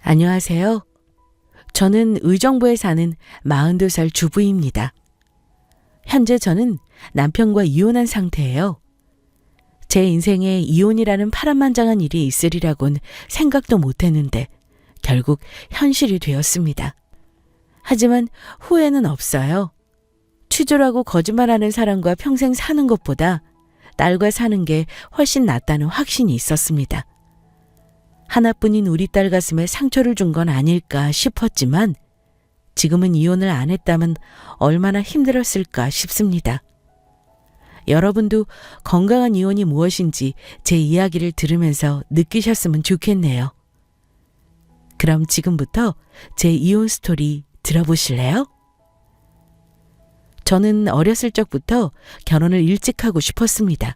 안녕하세요. 저는 의정부에 사는 42살 주부입니다. 현재 저는 남편과 이혼한 상태예요. 제 인생에 이혼이라는 파란만장한 일이 있으리라곤 생각도 못했는데 결국 현실이 되었습니다. 하지만 후회는 없어요. 취조라고 거짓말하는 사람과 평생 사는 것보다 딸과 사는 게 훨씬 낫다는 확신이 있었습니다. 하나뿐인 우리 딸 가슴에 상처를 준 건 아닐까 싶었지만 지금은 이혼을 안 했다면 얼마나 힘들었을까 싶습니다. 여러분도 건강한 이혼이 무엇인지 제 이야기를 들으면서 느끼셨으면 좋겠네요. 그럼 지금부터 제 이혼 스토리 들어보실래요? 저는 어렸을 적부터 결혼을 일찍 하고 싶었습니다.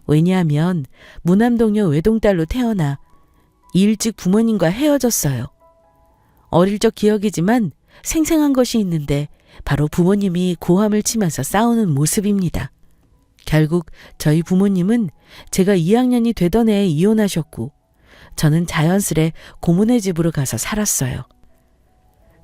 왜냐하면 무남동녀 외동딸로 태어나 일찍 부모님과 헤어졌어요. 어릴 적 기억이지만 생생한 것이 있는데 바로 부모님이 고함을 치면서 싸우는 모습입니다. 결국 저희 부모님은 제가 2학년이 되던 해에 이혼하셨고 저는 자연스레 고모네 집으로 가서 살았어요.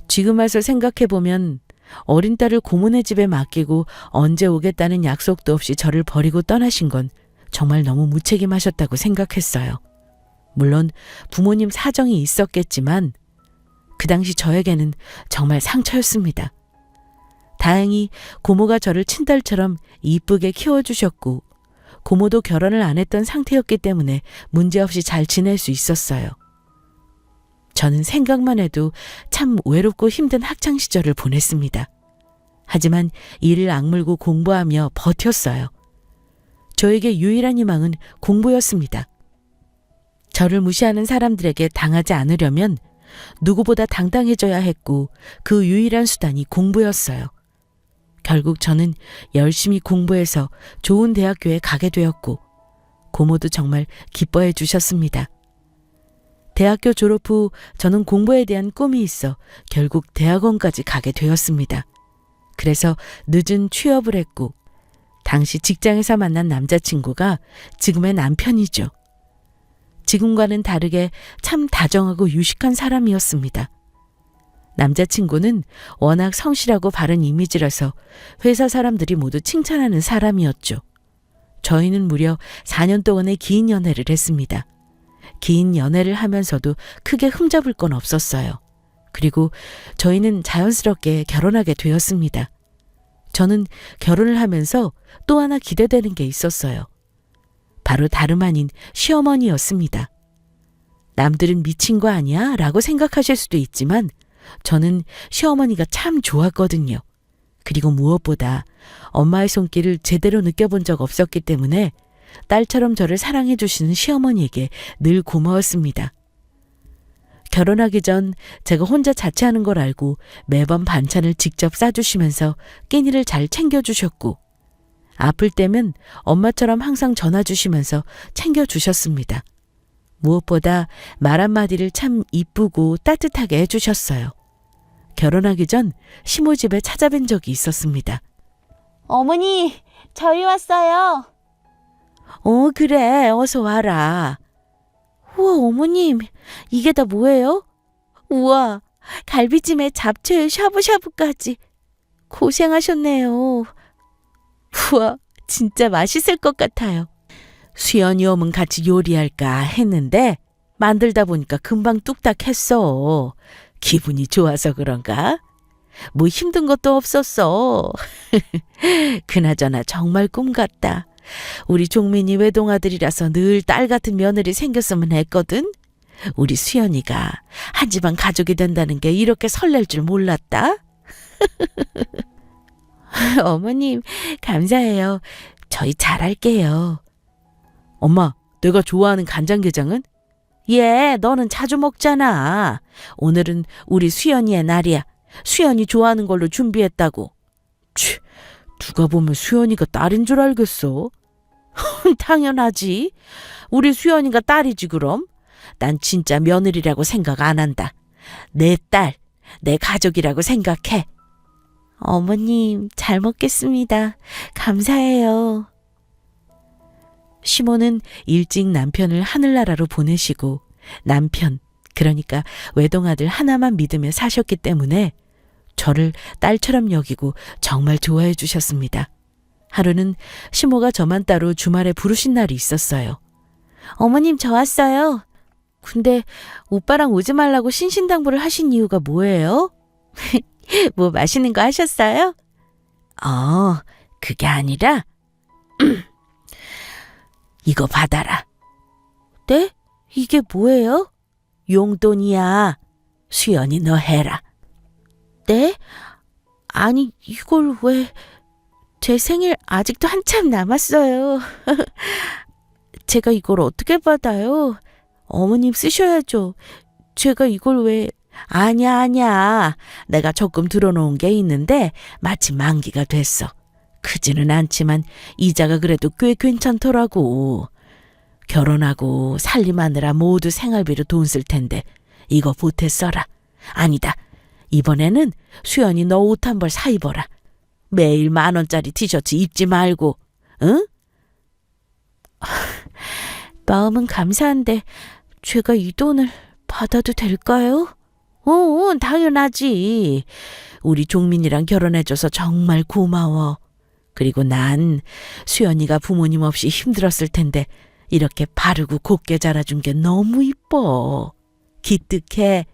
지금 와서 생각해보면 어린 딸을 고모네 집에 맡기고 언제 오겠다는 약속도 없이 저를 버리고 떠나신 건 정말 너무 무책임하셨다고 생각했어요. 물론 부모님 사정이 있었겠지만 그 당시 저에게는 정말 상처였습니다. 다행히 고모가 저를 친딸처럼 이쁘게 키워주셨고 고모도 결혼을 안 했던 상태였기 때문에 문제없이 잘 지낼 수 있었어요. 저는 생각만 해도 참 외롭고 힘든 학창시절을 보냈습니다. 하지만 이를 악물고 공부하며 버텼어요. 저에게 유일한 희망은 공부였습니다. 저를 무시하는 사람들에게 당하지 않으려면 누구보다 당당해져야 했고 그 유일한 수단이 공부였어요. 결국 저는 열심히 공부해서 좋은 대학교에 가게 되었고 고모도 정말 기뻐해 주셨습니다. 대학교 졸업 후 저는 공부에 대한 꿈이 있어 결국 대학원까지 가게 되었습니다. 그래서 늦은 취업을 했고 당시 직장에서 만난 남자친구가 지금의 남편이죠. 지금과는 다르게 참 다정하고 유식한 사람이었습니다. 남자친구는 워낙 성실하고 바른 이미지라서 회사 사람들이 모두 칭찬하는 사람이었죠. 저희는 무려 4년 동안의 긴 연애를 했습니다. 긴 연애를 하면서도 크게 흠잡을 건 없었어요. 그리고 저희는 자연스럽게 결혼하게 되었습니다. 저는 결혼을 하면서 또 하나 기대되는 게 있었어요. 바로 다름 아닌 시어머니였습니다. 남들은 미친 거 아니야? 라고 생각하실 수도 있지만 저는 시어머니가 참 좋았거든요. 그리고 무엇보다 엄마의 손길을 제대로 느껴본 적 없었기 때문에 딸처럼 저를 사랑해 주시는 시어머니에게 늘 고마웠습니다. 결혼하기 전 제가 혼자 자취하는 걸 알고 매번 반찬을 직접 싸주시면서 끼니를 잘 챙겨주셨고 아플 때면 엄마처럼 항상 전화 주시면서 챙겨주셨습니다. 무엇보다 말 한마디를 참 이쁘고 따뜻하게 해주셨어요. 결혼하기 전 시모 집에 찾아뵌 적이 있었습니다. 어머니, 저희 왔어요. 그래, 어서 와라. 우와, 어머님, 이게 다 뭐예요? 우와, 갈비찜에 잡채에 샤브샤브까지. 고생하셨네요. 우와, 진짜 맛있을 것 같아요. 수연이 오면 같이 요리할까 했는데 만들다 보니까 금방 뚝딱 했어. 기분이 좋아서 그런가? 뭐 힘든 것도 없었어. 그나저나 정말 꿈 같다. 우리 종민이 외동아들이라서 늘 딸 같은 며느리 생겼으면 했거든. 우리 수연이가 한 집안 가족이 된다는 게 이렇게 설렐 줄 몰랐다. 어머님, 감사해요. 저희 잘할게요. 엄마, 내가 좋아하는 간장게장은? 예, 너는 자주 먹잖아. 오늘은 우리 수연이의 날이야. 수연이 좋아하는 걸로 준비했다고. 치, 누가 보면 수연이가 딸인 줄 알겠어. 당연하지. 우리 수연이가 딸이지 그럼. 난 진짜 며느리라고 생각 안 한다. 내 딸, 내 가족이라고 생각해. 어머님, 잘 먹겠습니다. 감사해요. 시모는 일찍 남편을 하늘나라로 보내시고 남편 그러니까 외동아들 하나만 믿으며 사셨기 때문에 저를 딸처럼 여기고 정말 좋아해 주셨습니다. 하루는 시모가 저만 따로 주말에 부르신 날이 있었어요. 어머님, 저 왔어요. 근데 오빠랑 오지 말라고 신신당부를 하신 이유가 뭐예요? 뭐 맛있는 거 하셨어요? 그게 아니라 이거 받아라. 네? 이게 뭐예요? 용돈이야. 수연이 너 해라. 네? 아니, 이걸 왜... 제 생일 아직도 한참 남았어요. 제가 이걸 어떻게 받아요? 어머님 쓰셔야죠. 제가 이걸 왜... 아니야. 내가 조금 들어놓은 게 있는데 마침 만기가 됐어. 크지는 않지만 이자가 그래도 꽤 괜찮더라고. 결혼하고 살림하느라 모두 생활비로 돈 쓸 텐데 이거 보태 써라. 아니다. 이번에는 수연이 너 옷 한 벌 사 입어라. 매일 10,000원짜리 티셔츠 입지 말고. 응? 마음은 감사한데 제가 이 돈을 받아도 될까요? 당연하지. 우리 종민이랑 결혼해줘서 정말 고마워. 그리고 난 수연이가 부모님 없이 힘들었을 텐데 이렇게 바르고 곱게 자라준 게 너무 이뻐. 기특해.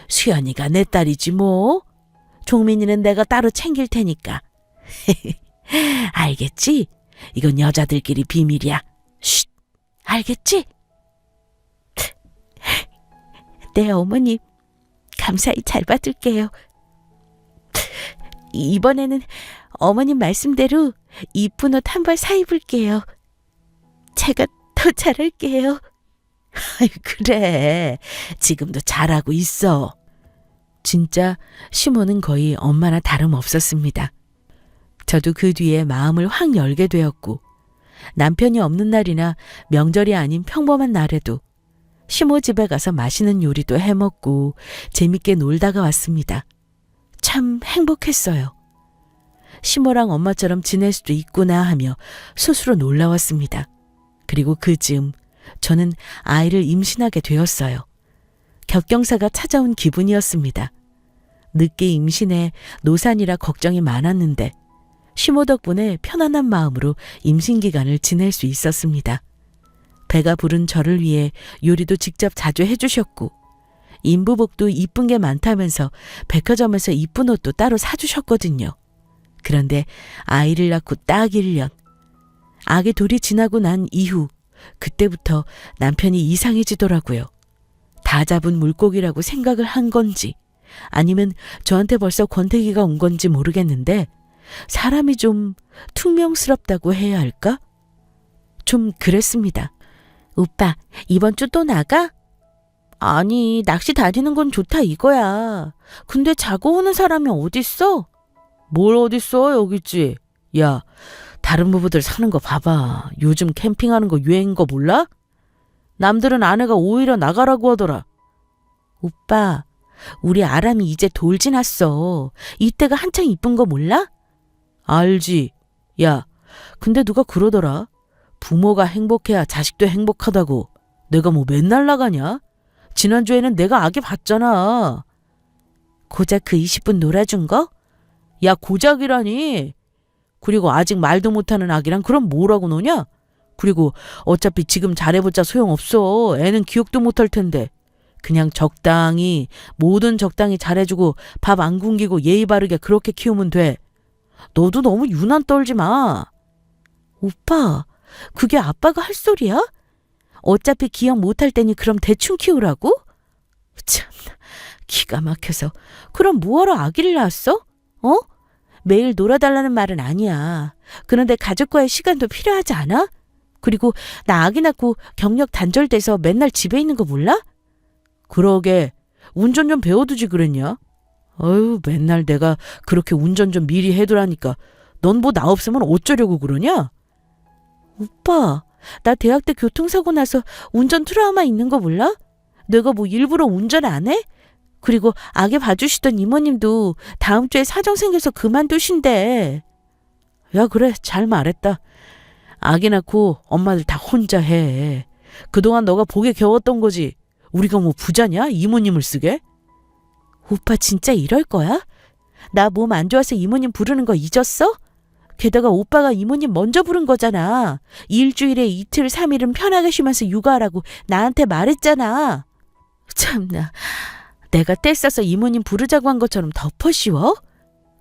수연이가 내 딸이지 뭐. 종민이는 내가 따로 챙길 테니까. 알겠지? 이건 여자들끼리 비밀이야. 쉿! 알겠지? 네, 어머님. 감사히 잘 받을게요. 이번에는 어머님 말씀대로 이쁜 옷 한 벌 사 입을게요. 제가 더 잘할게요. 그래. 지금도 잘하고 있어. 진짜 시모는 거의 엄마나 다름없었습니다. 저도 그 뒤에 마음을 확 열게 되었고 남편이 없는 날이나 명절이 아닌 평범한 날에도 시모 집에 가서 맛있는 요리도 해먹고 재밌게 놀다가 왔습니다. 참 행복했어요. 시모랑 엄마처럼 지낼 수도 있구나 하며 스스로 놀라웠습니다. 그리고 그 즈음 저는 아이를 임신하게 되었어요. 격경사가 찾아온 기분이었습니다. 늦게 임신해 노산이라 걱정이 많았는데 시모 덕분에 편안한 마음으로 임신 기간을 지낼 수 있었습니다. 배가 부른 저를 위해 요리도 직접 자주 해주셨고 인부복도 이쁜 게 많다면서 백화점에서 이쁜 옷도 따로 사주셨거든요. 그런데 아이를 낳고 딱 1년. 아기 돌이 지나고 난 이후 그때부터 남편이 이상해지더라고요. 다 잡은 물고기라고 생각을 한 건지 아니면 저한테 벌써 권태기가 온 건지 모르겠는데 사람이 좀 퉁명스럽다고 해야 할까? 좀 그랬습니다. 오빠, 이번 주 또 나가? 아니, 낚시 다니는 건 좋다 이거야. 근데 자고 오는 사람이 어딨어? 뭘 어딨어, 여기 있지. 야, 다른 부부들 사는 거 봐봐. 요즘 캠핑하는 거 유행인 거 몰라? 남들은 아내가 오히려 나가라고 하더라. 오빠, 우리 아람이 이제 돌 지났어. 이때가 한창 이쁜 거 몰라? 알지. 야, 근데 누가 그러더라. 부모가 행복해야 자식도 행복하다고. 내가 뭐 맨날 나가냐? 지난주에는 내가 아기 봤잖아. 고작 그 20분 놀아준 거? 야, 고작이라니. 그리고 아직 말도 못하는 아기랑 그럼 뭐라고 노냐? 그리고 어차피 지금 잘해봤자 소용없어. 애는 기억도 못할 텐데. 그냥 적당히, 뭐든 적당히 잘해주고 밥 안 굶기고 예의 바르게 그렇게 키우면 돼. 너도 너무 유난 떨지 마. 오빠, 그게 아빠가 할 소리야? 어차피 기억 못할 테니 그럼 대충 키우라고? 참나, 기가 막혀서. 그럼 뭐하러 아기를 낳았어? 매일 놀아달라는 말은 아니야. 그런데 가족과의 시간도 필요하지 않아? 그리고 나 아기 낳고 경력 단절돼서 맨날 집에 있는 거 몰라? 그러게, 운전 좀 배워두지 그랬냐? 어휴, 맨날 내가 그렇게 운전 좀 미리 해두라니까 넌 뭐 나 없으면 어쩌려고 그러냐? 오빠, 나 대학 때 교통사고 나서 운전 트라우마 있는 거 몰라? 내가 뭐 일부러 운전 안 해? 그리고 아기 봐주시던 이모님도 다음 주에 사정 생겨서 그만두신대. 야, 그래, 잘 말했다. 아기 낳고 엄마들 다 혼자 해. 그동안 너가 복에 겨웠던 거지. 우리가 뭐 부자냐? 이모님을 쓰게? 오빠 진짜 이럴 거야? 나 몸 안 좋아서 이모님 부르는 거 잊었어? 게다가 오빠가 이모님 먼저 부른 거잖아. 일주일에 이틀, 3일은 편하게 쉬면서 육아하라고 나한테 말했잖아. 참나, 내가 떼써서 이모님 부르자고 한 것처럼 덮어 씌워?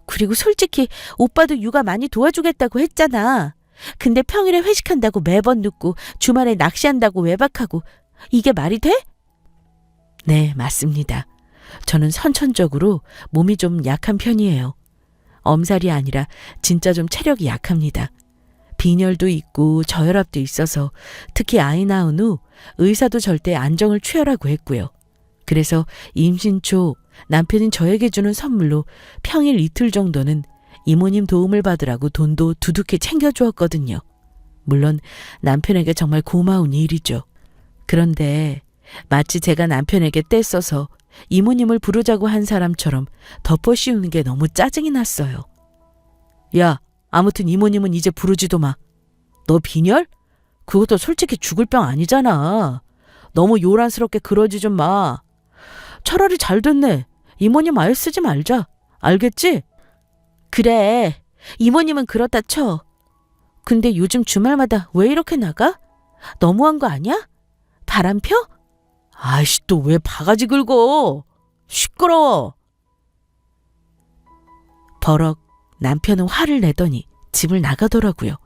그리고 솔직히 오빠도 육아 많이 도와주겠다고 했잖아. 근데 평일에 회식한다고 매번 늦고 주말에 낚시한다고 외박하고 이게 말이 돼? 네, 맞습니다. 저는 선천적으로 몸이 좀 약한 편이에요. 엄살이 아니라 진짜 좀 체력이 약합니다. 빈혈도 있고 저혈압도 있어서 특히 아이 낳은 후 의사도 절대 안정을 취하라고 했고요. 그래서 임신 초 남편이 저에게 주는 선물로 평일 이틀 정도는 이모님 도움을 받으라고 돈도 두둑히 챙겨주었거든요. 물론 남편에게 정말 고마운 일이죠. 그런데 마치 제가 남편에게 떼써서 이모님을 부르자고 한 사람처럼 덮어 씌우는 게 너무 짜증이 났어요. 야, 아무튼 이모님은 이제 부르지도 마. 너 빈혈? 그것도 솔직히 죽을 병 아니잖아. 너무 요란스럽게 그러지 좀 마. 차라리 잘 됐네. 이모님 아예 쓰지 말자. 알겠지? 그래, 이모님은 그렇다 쳐. 근데 요즘 주말마다 왜 이렇게 나가? 너무한 거 아니야? 바람 펴? 아이씨, 또 왜 바가지 긁어? 시끄러워. 버럭 남편은 화를 내더니 집을 나가더라고요.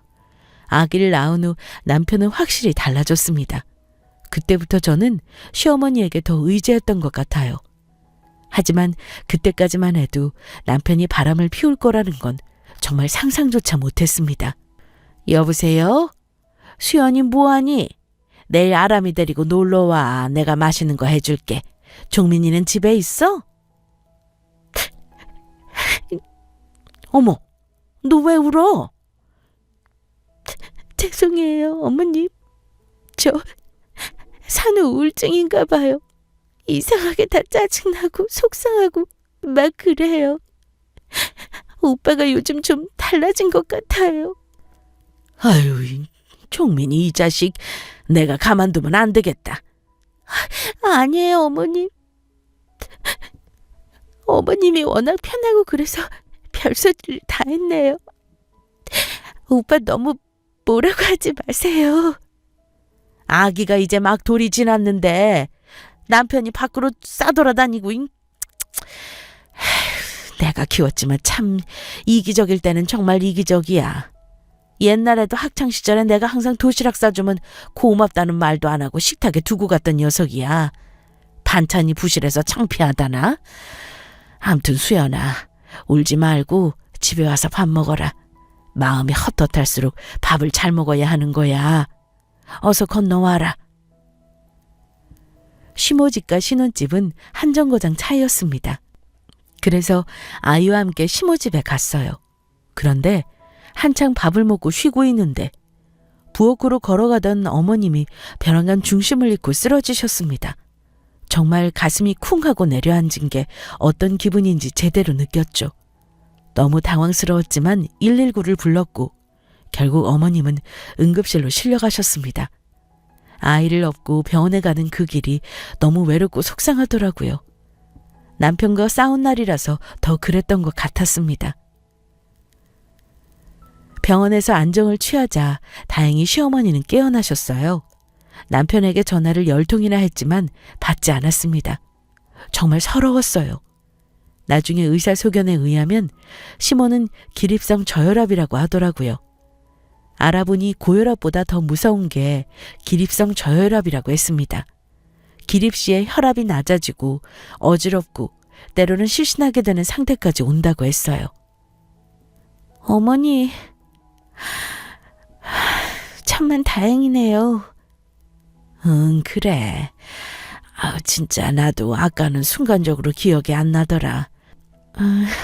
아기를 낳은 후 남편은 확실히 달라졌습니다. 그때부터 저는 시어머니에게 더 의지했던 것 같아요. 하지만 그때까지만 해도 남편이 바람을 피울 거라는 건 정말 상상조차 못했습니다. 여보세요? 수연이 뭐하니? 내일 아람이 데리고 놀러와. 내가 맛있는 거 해줄게. 종민이는 집에 있어? 어머, 너 왜 울어? 죄송해요, 어머님. 저 산후 우울증인가 봐요. 이상하게 다 짜증나고 속상하고 막 그래요. 오빠가 요즘 좀 달라진 것 같아요. 아유, 종민이 이 자식 내가 가만두면 안 되겠다. 아니에요, 어머님. 어머님이 워낙 편하고 그래서 별소리를 다 했네요. 오빠 너무 뭐라고 하지 마세요. 아기가 이제 막 돌이 지났는데 남편이 밖으로 싸돌아다니고 내가 키웠지만 참 이기적일 때는 정말 이기적이야. 옛날에도 학창시절에 내가 항상 도시락 싸주면 고맙다는 말도 안 하고 식탁에 두고 갔던 녀석이야. 반찬이 부실해서 창피하다나? 암튼 수연아, 울지 말고 집에 와서 밥 먹어라. 마음이 헛헛할수록 밥을 잘 먹어야 하는 거야. 어서 건너와라. 시모집과 신혼집은 한 정거장 차이였습니다. 그래서 아이와 함께 시모집에 갔어요. 그런데 한창 밥을 먹고 쉬고 있는데 부엌으로 걸어가던 어머님이 벼랑간 중심을 잃고 쓰러지셨습니다. 정말 가슴이 쿵 하고 내려앉은 게 어떤 기분인지 제대로 느꼈죠. 너무 당황스러웠지만 119를 불렀고 결국 어머님은 응급실로 실려가셨습니다. 아이를 업고 병원에 가는 그 길이 너무 외롭고 속상하더라고요. 남편과 싸운 날이라서 더 그랬던 것 같았습니다. 병원에서 안정을 취하자 다행히 시어머니는 깨어나셨어요. 남편에게 전화를 10통이나 했지만 받지 않았습니다. 정말 서러웠어요. 나중에 의사소견에 의하면 시모는 기립성 저혈압이라고 하더라고요. 알아보니 고혈압보다 더 무서운 게 기립성 저혈압이라고 했습니다. 기립 시에 혈압이 낮아지고 어지럽고 때로는 실신하게 되는 상태까지 온다고 했어요. 어머니, 참만 다행이네요. 응, 그래. 진짜 나도 아까는 순간적으로 기억이 안 나더라.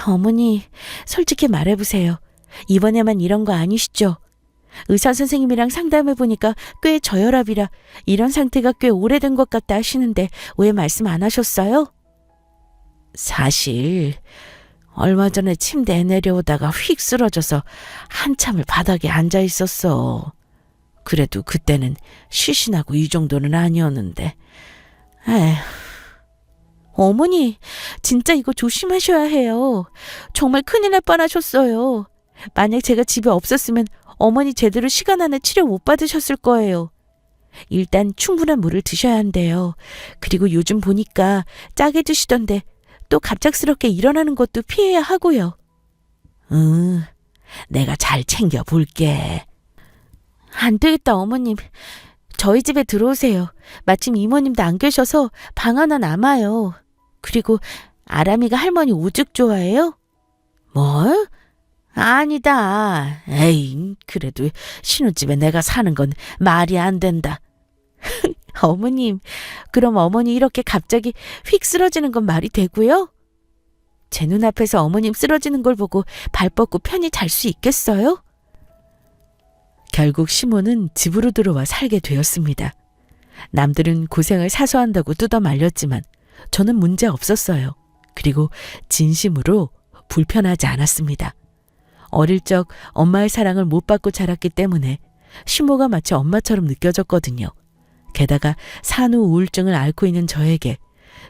어머니, 솔직히 말해보세요. 이번에만 이런 거 아니시죠? 의사 선생님이랑 상담해보니까 꽤 저혈압이라 이런 상태가 꽤 오래된 것 같다 하시는데 왜 말씀 안 하셨어요? 사실 얼마 전에 침대에 내려오다가 휙 쓰러져서 한참을 바닥에 앉아 있었어. 그래도 그때는 시신하고 이 정도는 아니었는데 에휴. 어머니, 진짜 이거 조심하셔야 해요. 정말 큰일 날 뻔하셨어요. 만약 제가 집에 없었으면 어머니 제대로 시간 안에 치료 못 받으셨을 거예요. 일단 충분한 물을 드셔야 한대요. 그리고 요즘 보니까 짜게 드시던데 또 갑작스럽게 일어나는 것도 피해야 하고요. 내가 잘 챙겨볼게. 안 되겠다, 어머님. 저희 집에 들어오세요. 마침 이모님도 안 계셔서 방 하나 남아요. 그리고 아람이가 할머니 오죽 좋아해요? 뭐? 아니다. 에이, 그래도 신혼집에 내가 사는 건 말이 안 된다. 어머님, 그럼 어머니 이렇게 갑자기 휙 쓰러지는 건 말이 되고요? 제 눈앞에서 어머님 쓰러지는 걸 보고 발 뻗고 편히 잘 수 있겠어요? 결국 시몬은 집으로 들어와 살게 되었습니다. 남들은 고생을 사소한다고 뜯어 말렸지만 저는 문제 없었어요. 그리고 진심으로 불편하지 않았습니다. 어릴 적 엄마의 사랑을 못 받고 자랐기 때문에 시모가 마치 엄마처럼 느껴졌거든요. 게다가 산후 우울증을 앓고 있는 저에게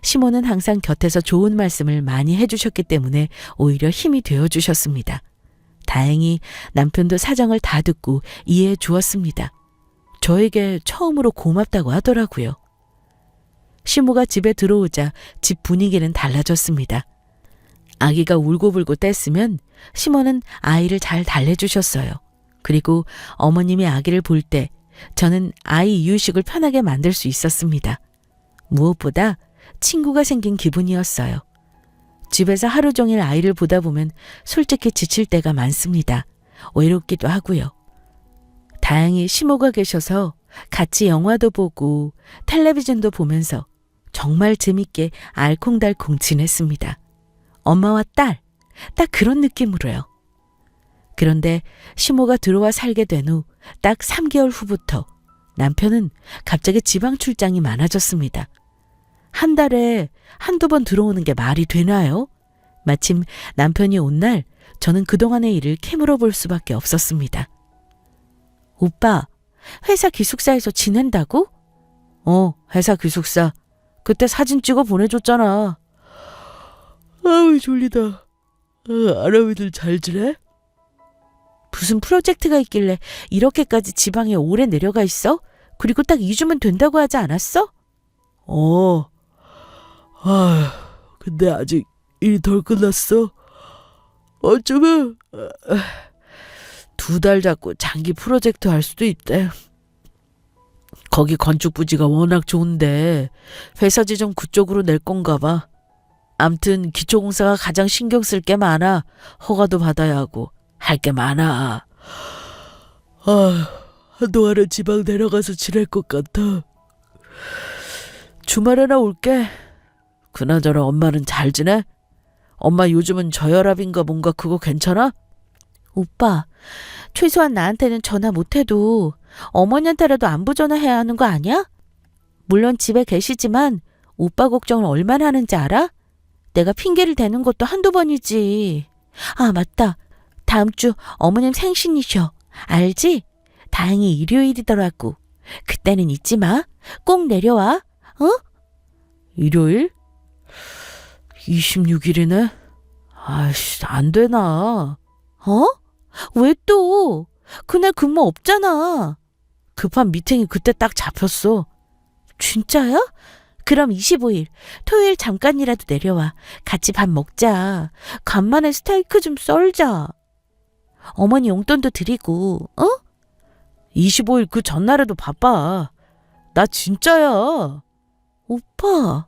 시모는 항상 곁에서 좋은 말씀을 많이 해주셨기 때문에 오히려 힘이 되어주셨습니다. 다행히 남편도 사정을 다 듣고 이해해 주었습니다. 저에게 처음으로 고맙다고 하더라고요. 시모가 집에 들어오자 집 분위기는 달라졌습니다. 아기가 울고불고 뗐으면 시모는 아이를 잘 달래주셨어요. 그리고 어머님이 아기를 볼 때 저는 아이 이유식을 편하게 만들 수 있었습니다. 무엇보다 친구가 생긴 기분이었어요. 집에서 하루 종일 아이를 보다 보면 솔직히 지칠 때가 많습니다. 외롭기도 하고요. 다행히 시모가 계셔서 같이 영화도 보고 텔레비전도 보면서 정말 재밌게 알콩달콩 지냈습니다. 엄마와 딸, 딱 그런 느낌으로요. 그런데 시모가 들어와 살게 된 후 딱 3개월 후부터 남편은 갑자기 지방 출장이 많아졌습니다. 한 달에 한두 번 들어오는 게 말이 되나요? 마침 남편이 온 날 저는 그동안의 일을 캐물어 볼 수밖에 없었습니다. 오빠, 회사 기숙사에서 지낸다고? 회사 기숙사. 그때 사진 찍어 보내줬잖아. 아우, 졸리다. 아람이들 잘 지내? 무슨 프로젝트가 있길래 이렇게까지 지방에 오래 내려가 있어? 그리고 딱 2주면 된다고 하지 않았어? 근데 아직 일이 덜 끝났어. 어쩌면 2달 잡고 장기 프로젝트 할 수도 있대. 거기 건축 부지가 워낙 좋은데 회사 지점 그쪽으로 낼 건가 봐. 암튼 기초공사가 가장 신경 쓸 게 많아. 허가도 받아야 하고 할 게 많아. 한동안은 지방 내려가서 지낼 것 같아. 주말에나 올게. 그나저나 엄마는 잘 지내? 엄마 요즘은 저혈압인가 뭔가 그거 괜찮아? 오빠, 최소한 나한테는 전화 못해도 어머니한테라도 안부 전화해야 하는 거 아니야? 물론 집에 계시지만 오빠 걱정을 얼마나 하는지 알아? 내가 핑계를 대는 것도 한두 번이지. 아, 맞다. 다음 주 어머님 생신이셔. 알지? 다행히 일요일이더라고. 그때는 잊지 마. 꼭 내려와. 일요일? 26일이네? 아이씨, 안 되나. 왜 또? 그날 근무 없잖아. 급한 미팅이 그때 딱 잡혔어. 진짜야? 그럼 25일, 토요일 잠깐이라도 내려와. 같이 밥 먹자. 간만에 스테이크 좀 썰자. 어머니 용돈도 드리고, 25일 그 전날에도 바빠. 나 진짜야. 오빠,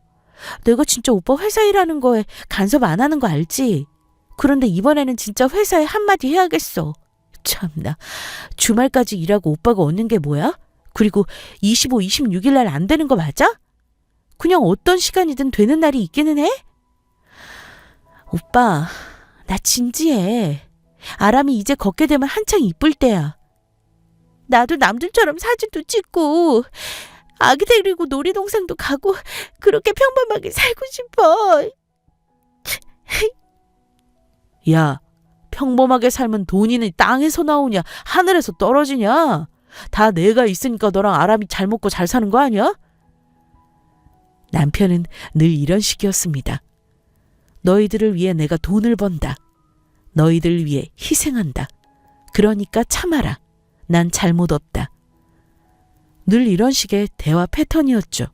내가 진짜 오빠 회사 일하는 거에 간섭 안 하는 거 알지? 그런데 이번에는 진짜 회사에 한마디 해야겠어. 참나, 주말까지 일하고 오빠가 얻는 게 뭐야? 그리고 25, 26일 날 안 되는 거 맞아? 그냥 어떤 시간이든 되는 날이 있기는 해? 오빠, 나 진지해. 아람이 이제 걷게 되면 한창 이쁠 때야. 나도 남들처럼 사진도 찍고 아기 데리고 놀이동산도 가고 그렇게 평범하게 살고 싶어. 야, 평범하게 살면 돈이 땅에서 나오냐 하늘에서 떨어지냐? 다 내가 있으니까 너랑 아람이 잘 먹고 잘 사는 거 아니야? 남편은 늘 이런 식이었습니다. 너희들을 위해 내가 돈을 번다. 너희들을 위해 희생한다. 그러니까 참아라. 난 잘못 없다. 늘 이런 식의 대화 패턴이었죠.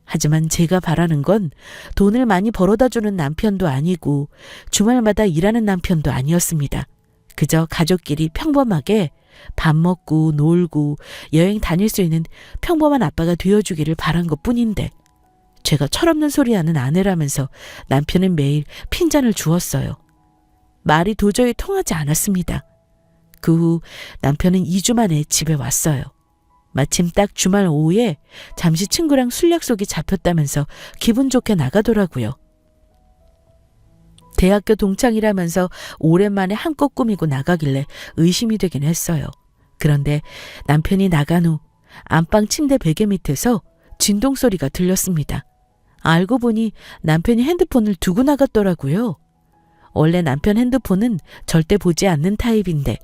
하지만 제가 바라는 건 돈을 많이 벌어다 주는 남편도 아니고 주말마다 일하는 남편도 아니었습니다. 그저 가족끼리 평범하게 밥 먹고 놀고 여행 다닐 수 있는 평범한 아빠가 되어주기를 바란 것뿐인데 제가 철없는 소리하는 아내라면서 남편은 매일 핀잔을 주었어요. 말이 도저히 통하지 않았습니다. 그 후 남편은 2주 만에 집에 왔어요. 마침 딱 주말 오후에 잠시 친구랑 술 약속이 잡혔다면서 기분 좋게 나가더라고요. 대학교 동창이라면서 오랜만에 한껏 꾸미고 나가길래 의심이 되긴 했어요. 그런데 남편이 나간 후 안방 침대 베개 밑에서 진동 소리가 들렸습니다. 알고 보니 남편이 핸드폰을 두고 나갔더라고요. 원래 남편 핸드폰은 절대 보지 않는 타입인데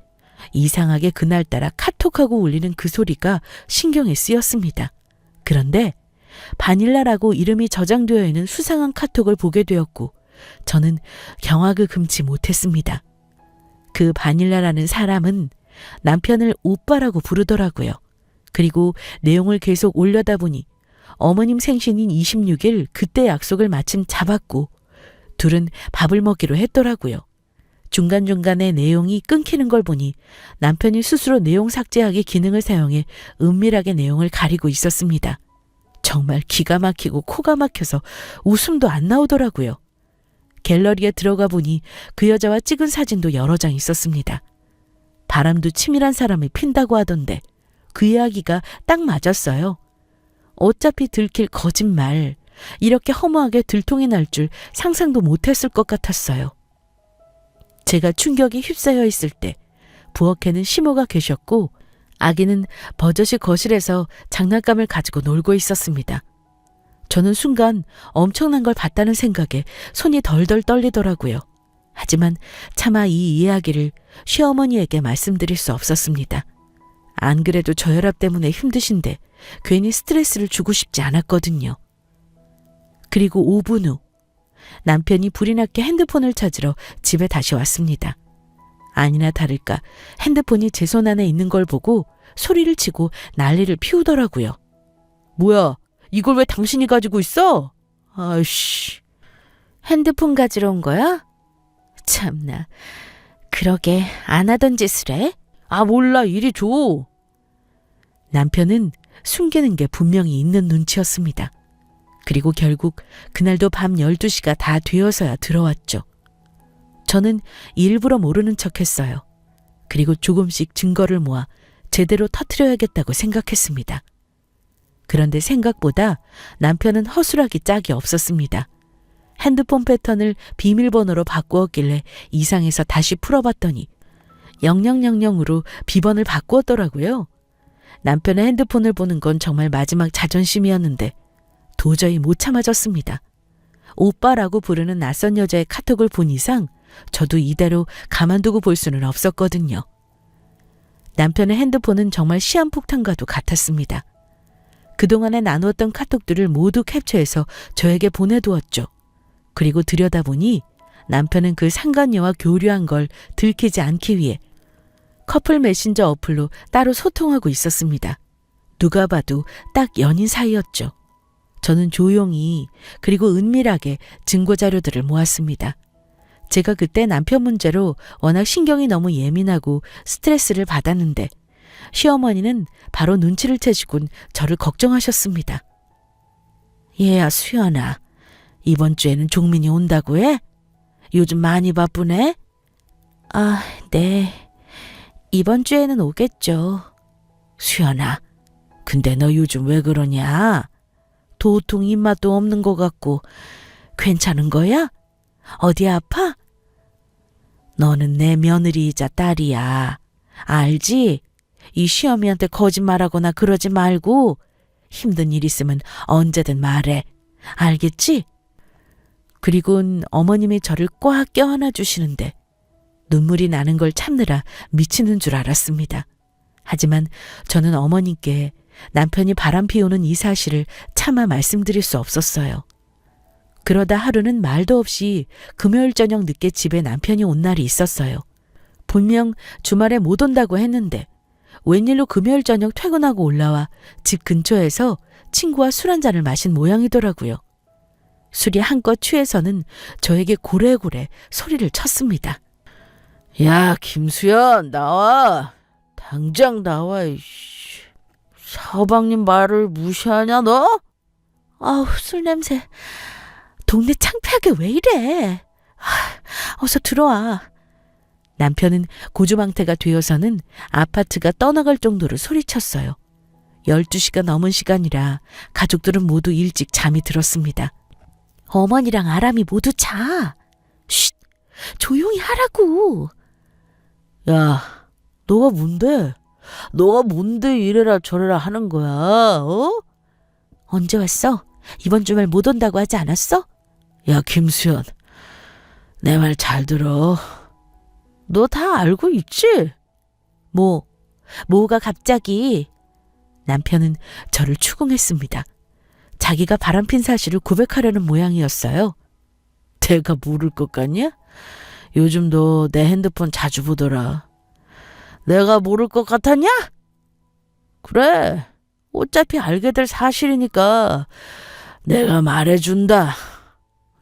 이상하게 그날따라 카톡하고 울리는 그 소리가 신경에 쓰였습니다. 그런데 바닐라라고 이름이 저장되어 있는 수상한 카톡을 보게 되었고 저는 경악을 금치 못했습니다. 그 바닐라라는 사람은 남편을 오빠라고 부르더라고요. 그리고 내용을 계속 올려다보니 어머님 생신인 26일 그때 약속을 마침 잡았고 둘은 밥을 먹기로 했더라고요. 중간중간에 내용이 끊기는 걸 보니 남편이 스스로 내용 삭제하기 기능을 사용해 은밀하게 내용을 가리고 있었습니다. 정말 기가 막히고 코가 막혀서 웃음도 안 나오더라고요. 갤러리에 들어가 보니 그 여자와 찍은 사진도 여러 장 있었습니다. 바람도 치밀한 사람을 핀다고 하던데 그 이야기가 딱 맞았어요. 어차피 들킬 거짓말, 이렇게 허무하게 들통이 날 줄 상상도 못했을 것 같았어요. 제가 충격에 휩싸여 있을 때 부엌에는 시모가 계셨고 아기는 버젓이 거실에서 장난감을 가지고 놀고 있었습니다. 저는 순간 엄청난 걸 봤다는 생각에 손이 덜덜 떨리더라고요. 하지만 차마 이 이야기를 시어머니에게 말씀드릴 수 없었습니다. 안 그래도 저혈압 때문에 힘드신데 괜히 스트레스를 주고 싶지 않았거든요. 그리고 5분 후 남편이 불이 났게 핸드폰을 찾으러 집에 다시 왔습니다. 아니나 다를까 핸드폰이 제 손 안에 있는 걸 보고 소리를 치고 난리를 피우더라고요. 뭐야, 이걸 왜 당신이 가지고 있어? 아이씨. 핸드폰 가지러 온 거야? 참나. 그러게 안 하던 짓을 해? 아 몰라, 이리 줘. 남편은 숨기는 게 분명히 있는 눈치였습니다. 그리고 결국 그날도 밤 12시가 다 되어서야 들어왔죠. 저는 일부러 모르는 척했어요. 그리고 조금씩 증거를 모아 제대로 터뜨려야겠다고 생각했습니다. 그런데 생각보다 남편은 허술하기 짝이 없었습니다. 핸드폰 패턴을 비밀번호로 바꾸었길래 이상해서 다시 풀어봤더니 0000으로 비번을 바꾸었더라고요. 남편의 핸드폰을 보는 건 정말 마지막 자존심이었는데 도저히 못 참아졌습니다. 오빠라고 부르는 낯선 여자의 카톡을 본 이상 저도 이대로 가만두고 볼 수는 없었거든요. 남편의 핸드폰은 정말 시한폭탄과도 같았습니다. 그동안에 나누었던 카톡들을 모두 캡처해서 저에게 보내두었죠. 그리고 들여다보니 남편은 그 상간녀와 교류한 걸 들키지 않기 위해 커플 메신저 어플로 따로 소통하고 있었습니다. 누가 봐도 딱 연인 사이였죠. 저는 조용히 그리고 은밀하게 증거자료들을 모았습니다. 제가 그때 남편 문제로 워낙 신경이 너무 예민하고 스트레스를 받았는데 시어머니는 바로 눈치를 채시곤 저를 걱정하셨습니다. 얘야 수연아, 이번 주에는 종민이 온다고 해? 요즘 많이 바쁘네? 아, 네. 이번 주에는 오겠죠. 수연아, 근데 너 요즘 왜 그러냐? 도통 입맛도 없는 것 같고 괜찮은 거야? 어디 아파? 너는 내 며느리이자 딸이야. 알지? 이 시어미한테 거짓말하거나 그러지 말고 힘든 일 있으면 언제든 말해. 알겠지? 그리고는 어머님이 저를 꽉 껴안아 주시는데 눈물이 나는 걸 참느라 미치는 줄 알았습니다. 하지만 저는 어머님께 남편이 바람 피우는 이 사실을 차마 말씀드릴 수 없었어요. 그러다 하루는 말도 없이 금요일 저녁 늦게 집에 남편이 온 날이 있었어요. 분명 주말에 못 온다고 했는데 웬일로 금요일 저녁 퇴근하고 올라와 집 근처에서 친구와 술 한 잔을 마신 모양이더라고요. 술이 한껏 취해서는 저에게 고래고래 소리를 쳤습니다. 야, 김수연, 나와. 당장 나와, 이씨. 서방님 말을 무시하냐, 너? 아우, 술 냄새. 동네 창피하게 왜 이래? 어서 들어와. 남편은 고주망태가 되어서는 아파트가 떠나갈 정도로 소리쳤어요. 12시가 넘은 시간이라 가족들은 모두 일찍 잠이 들었습니다. 어머니랑 아람이 모두 자. 쉿, 조용히 하라고. 야, 너가 뭔데? 너가 뭔데 이래라 저래라 하는 거야, 어? 언제 왔어? 이번 주말 못 온다고 하지 않았어? 야, 김수연, 내 말 잘 들어. 너 다 알고 있지? 뭐가 갑자기? 남편은 저를 추궁했습니다. 자기가 바람핀 사실을 고백하려는 모양이었어요. 내가 모를 것 같냐? 요즘 너 내 핸드폰 자주 보더라. 내가 모를 것 같았냐? 그래, 어차피 알게 될 사실이니까 내가 말해준다.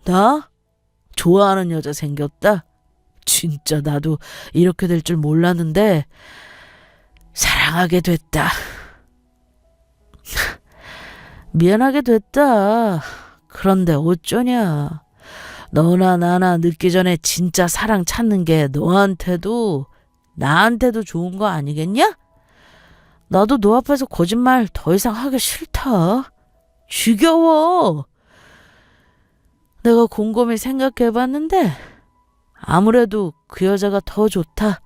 나 좋아하는 여자 생겼다. 진짜 나도 이렇게 될 줄 몰랐는데 사랑하게 됐다. 미안하게 됐다. 그런데 어쩌냐. 너나 나나 늦기 전에 진짜 사랑 찾는 게 너한테도 나한테도 좋은 거 아니겠냐? 나도 너 앞에서 거짓말 더 이상 하기 싫다. 지겨워. 내가 곰곰이 생각해봤는데 아무래도 그 여자가 더 좋다.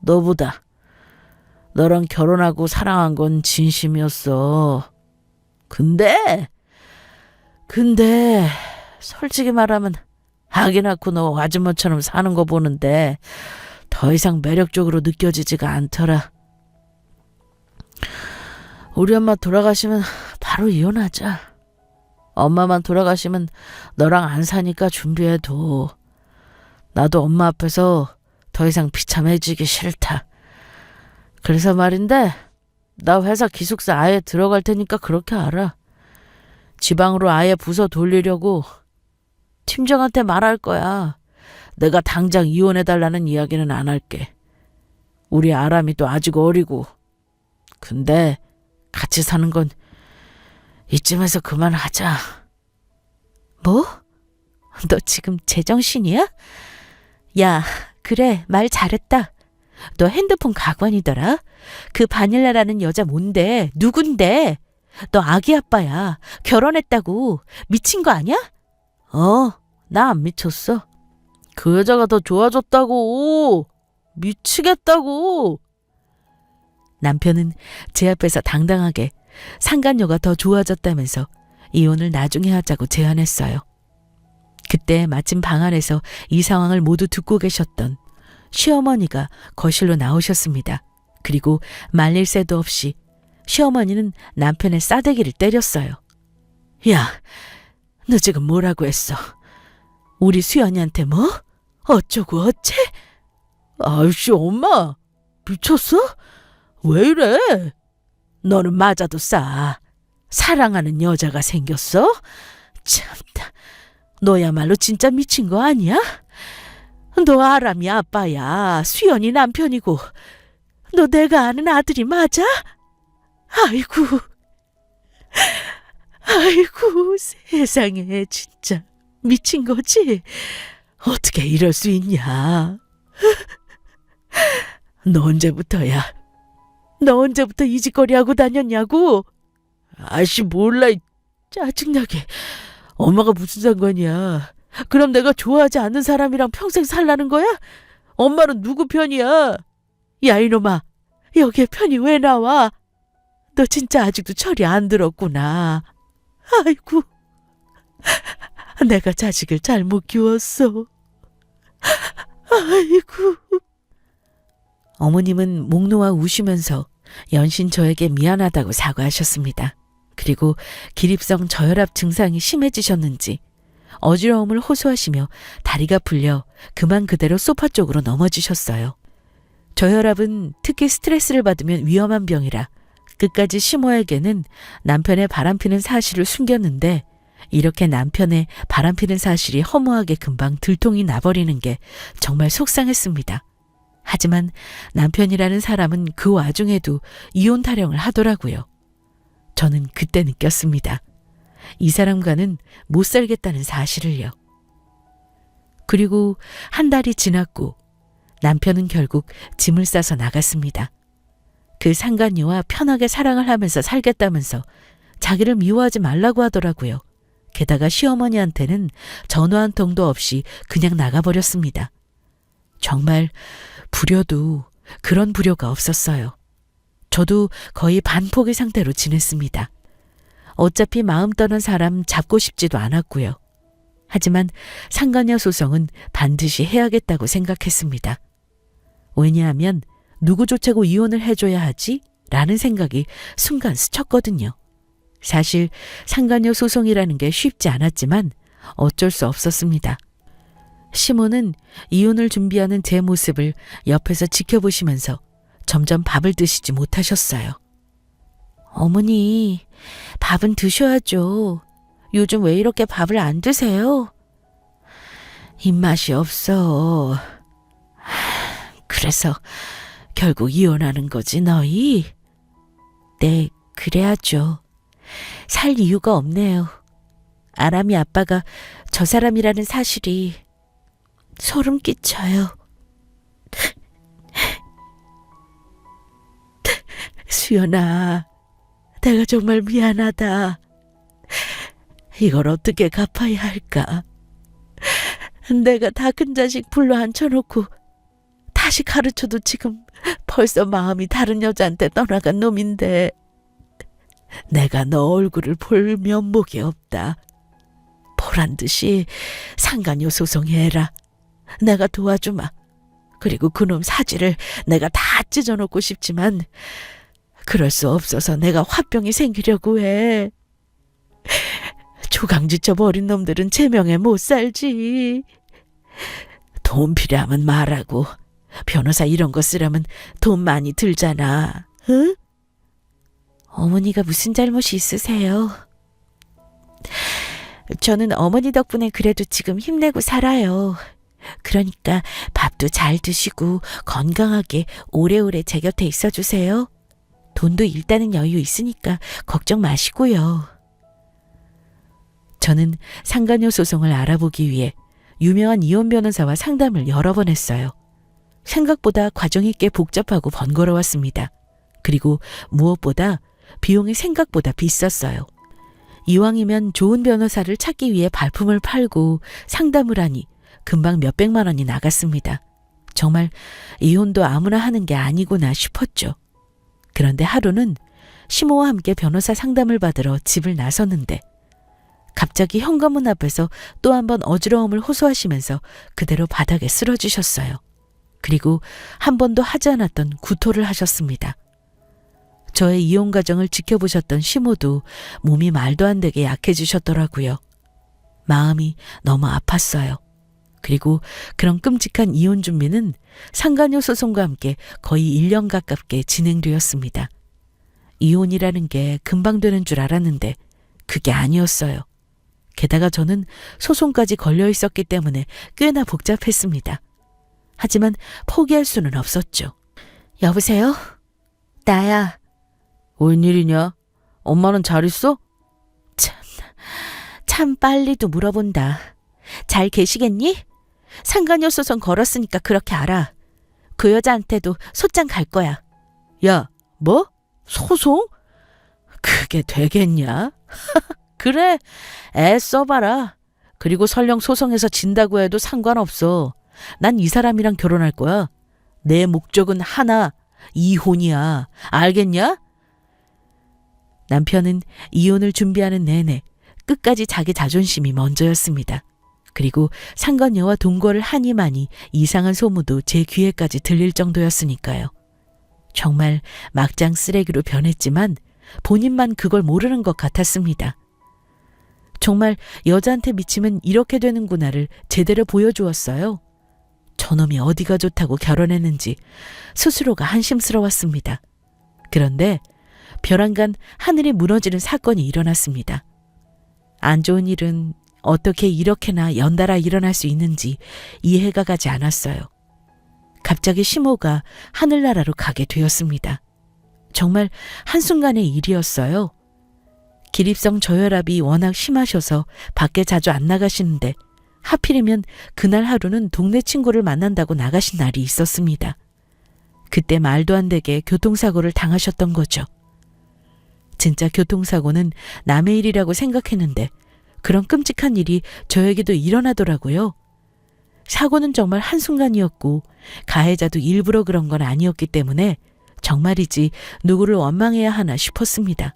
너보다. 너랑 결혼하고 사랑한 건 진심이었어. 근데 솔직히 말하면 아기 낳고 너 아줌마처럼 사는 거 보는데 더 이상 매력적으로 느껴지지가 않더라. 우리 엄마 돌아가시면 바로 이혼하자. 엄마만 돌아가시면 너랑 안 사니까 준비해둬. 나도 엄마 앞에서 더 이상 비참해지기 싫다. 그래서 말인데 나 회사 기숙사 아예 들어갈 테니까 그렇게 알아. 지방으로 아예 부서 돌리려고 팀장한테 말할 거야. 내가 당장 이혼해달라는 이야기는 안 할게. 우리 아람이도 아직 어리고. 근데 같이 사는 건 이쯤에서 그만하자. 뭐? 너 지금 제정신이야? 야, 그래, 말 잘했다. 너 핸드폰 가관이더라. 그 바닐라라는 여자 뭔데? 누군데? 너 아기 아빠야. 결혼했다고. 미친 거 아니야? 나 안 미쳤어. 그 여자가 더 좋아졌다고. 미치겠다고. 남편은 제 앞에서 당당하게 상간녀가 더 좋아졌다면서 이혼을 나중에 하자고 제안했어요. 그때 마침 방 안에서 이 상황을 모두 듣고 계셨던 시어머니가 거실로 나오셨습니다. 그리고 말릴 새도 없이 시어머니는 남편의 싸대기를 때렸어요. 야, 너 지금 뭐라고 했어? 우리 수연이한테 뭐? 어쩌고 어째? 아이씨, 엄마 미쳤어? 왜 이래? 너는 맞아도 싸. 사랑하는 여자가 생겼어? 참다. 너야말로 진짜 미친 거 아니야? 너 아람이 아빠야. 수연이 남편이고. 너 내가 아는 아들이 맞아? 아이고. 아이고, 세상에 진짜 미친 거지? 어떻게 이럴 수 있냐? 너 언제부터야? 너 언제부터 이 짓거리 하고 다녔냐고? 아씨, 몰라. 짜증나게. 엄마가 무슨 상관이야. 그럼 내가 좋아하지 않는 사람이랑 평생 살라는 거야? 엄마는 누구 편이야? 야, 이놈아. 여기에 편이 왜 나와? 너 진짜 아직도 철이 안 들었구나. 아이고. 내가 자식을 잘못 키웠어. 아이고. 어머님은 목 놓아 우시면서 연신 저에게 미안하다고 사과하셨습니다. 그리고 기립성 저혈압 증상이 심해지셨는지 어지러움을 호소하시며 다리가 풀려 그만 그대로 소파 쪽으로 넘어지셨어요. 저혈압은 특히 스트레스를 받으면 위험한 병이라 끝까지 시모에게는 남편의 바람피는 사실을 숨겼는데 이렇게 남편의 바람피는 사실이 허무하게 금방 들통이 나버리는 게 정말 속상했습니다. 하지만 남편이라는 사람은 그 와중에도 이혼 타령을 하더라고요. 저는 그때 느꼈습니다. 이 사람과는 못 살겠다는 사실을요. 그리고 한 달이 지났고 남편은 결국 짐을 싸서 나갔습니다. 그 상간녀와 편하게 사랑을 하면서 살겠다면서 자기를 미워하지 말라고 하더라고요. 게다가 시어머니한테는 전화 한 통도 없이 그냥 나가버렸습니다. 정말 불효도 그런 불효가 없었어요. 저도 거의 반포기 상태로 지냈습니다. 어차피 마음 떠난 사람 잡고 싶지도 않았고요. 하지만 상간녀 소송은 반드시 해야겠다고 생각했습니다. 왜냐하면 누구조차고 이혼을 해줘야 하지? 라는 생각이 순간 스쳤거든요. 사실 상간녀 소송이라는 게 쉽지 않았지만 어쩔 수 없었습니다. 시모는 이혼을 준비하는 제 모습을 옆에서 지켜보시면서 점점 밥을 드시지 못하셨어요. 어머니, 밥은 드셔야죠. 요즘 왜 이렇게 밥을 안 드세요? 입맛이 없어. 그래서 결국 이혼하는 거지, 너희? 네, 그래야죠. 살 이유가 없네요. 아람이 아빠가 저 사람이라는 사실이 소름 끼쳐요. 수연아, 내가 정말 미안하다. 이걸 어떻게 갚아야 할까? 내가 다 큰 자식 불러 앉혀놓고 다시 가르쳐도 지금 벌써 마음이 다른 여자한테 떠나간 놈인데 내가 너 얼굴을 볼 면목이 없다. 보란 듯이 상간녀 소송해라. 내가 도와주마. 그리고 그놈 사지를 내가 다 찢어놓고 싶지만 그럴 수 없어서 내가 화병이 생기려고 해. 조강지쳐 버린 놈들은 제명에 못 살지. 돈 필요하면 말하고 변호사 이런 거 쓰려면 돈 많이 들잖아. 응? 어머니가 무슨 잘못이 있으세요? 저는 어머니 덕분에 그래도 지금 힘내고 살아요. 그러니까 밥도 잘 드시고 건강하게 오래오래 제 곁에 있어주세요. 돈도 일단은 여유 있으니까 걱정 마시고요. 저는 상간녀 소송을 알아보기 위해 유명한 이혼 변호사와 상담을 여러 번 했어요. 생각보다 과정이 꽤 복잡하고 번거로웠습니다. 그리고 무엇보다 비용이 생각보다 비쌌어요. 이왕이면 좋은 변호사를 찾기 위해 발품을 팔고 상담을 하니 금방 몇백만 원이 나갔습니다. 정말 이혼도 아무나 하는 게 아니구나 싶었죠. 그런데 하루는 시모와 함께 변호사 상담을 받으러 집을 나섰는데 갑자기 현관문 앞에서 또 한 번 어지러움을 호소하시면서 그대로 바닥에 쓰러지셨어요. 그리고 한 번도 하지 않았던 구토를 하셨습니다. 저의 이혼 과정을 지켜보셨던 시모도 몸이 말도 안 되게 약해지셨더라고요. 마음이 너무 아팠어요. 그리고 그런 끔찍한 이혼 준비는 상간녀 소송과 함께 거의 1년 가깝게 진행되었습니다. 이혼이라는 게 금방 되는 줄 알았는데 그게 아니었어요. 게다가 저는 소송까지 걸려 있었기 때문에 꽤나 복잡했습니다. 하지만 포기할 수는 없었죠. 여보세요? 나야. 웬일이냐? 엄마는 잘 있어? 참 빨리도 물어본다. 잘 계시겠니? 상간녀 소송 걸었으니까 그렇게 알아. 그 여자한테도 소장 갈 거야. 야, 뭐? 소송? 그게 되겠냐? 그래, 애 써봐라. 그리고 설령 소송에서 진다고 해도 상관없어. 난 이 사람이랑 결혼할 거야. 내 목적은 하나, 이혼이야. 알겠냐? 남편은 이혼을 준비하는 내내 끝까지 자기 자존심이 먼저였습니다. 그리고 상간녀와 동거를 하니 마니 이상한 소문도 제 귀에까지 들릴 정도였으니까요. 정말 막장 쓰레기로 변했지만 본인만 그걸 모르는 것 같았습니다. 정말 여자한테 미치면 이렇게 되는구나를 제대로 보여주었어요. 저놈이 어디가 좋다고 결혼했는지 스스로가 한심스러웠습니다. 그런데 벼랑간 하늘이 무너지는 사건이 일어났습니다. 안 좋은 일은 어떻게 이렇게나 연달아 일어날 수 있는지 이해가 가지 않았어요. 갑자기 시모가 하늘나라로 가게 되었습니다. 정말 한순간의 일이었어요. 기립성 저혈압이 워낙 심하셔서 밖에 자주 안 나가시는데 하필이면 그날 하루는 동네 친구를 만난다고 나가신 날이 있었습니다. 그때 말도 안 되게 교통사고를 당하셨던 거죠. 진짜 교통사고는 남의 일이라고 생각했는데 그런 끔찍한 일이 저에게도 일어나더라고요. 사고는 정말 한순간이었고 가해자도 일부러 그런 건 아니었기 때문에 정말이지 누구를 원망해야 하나 싶었습니다.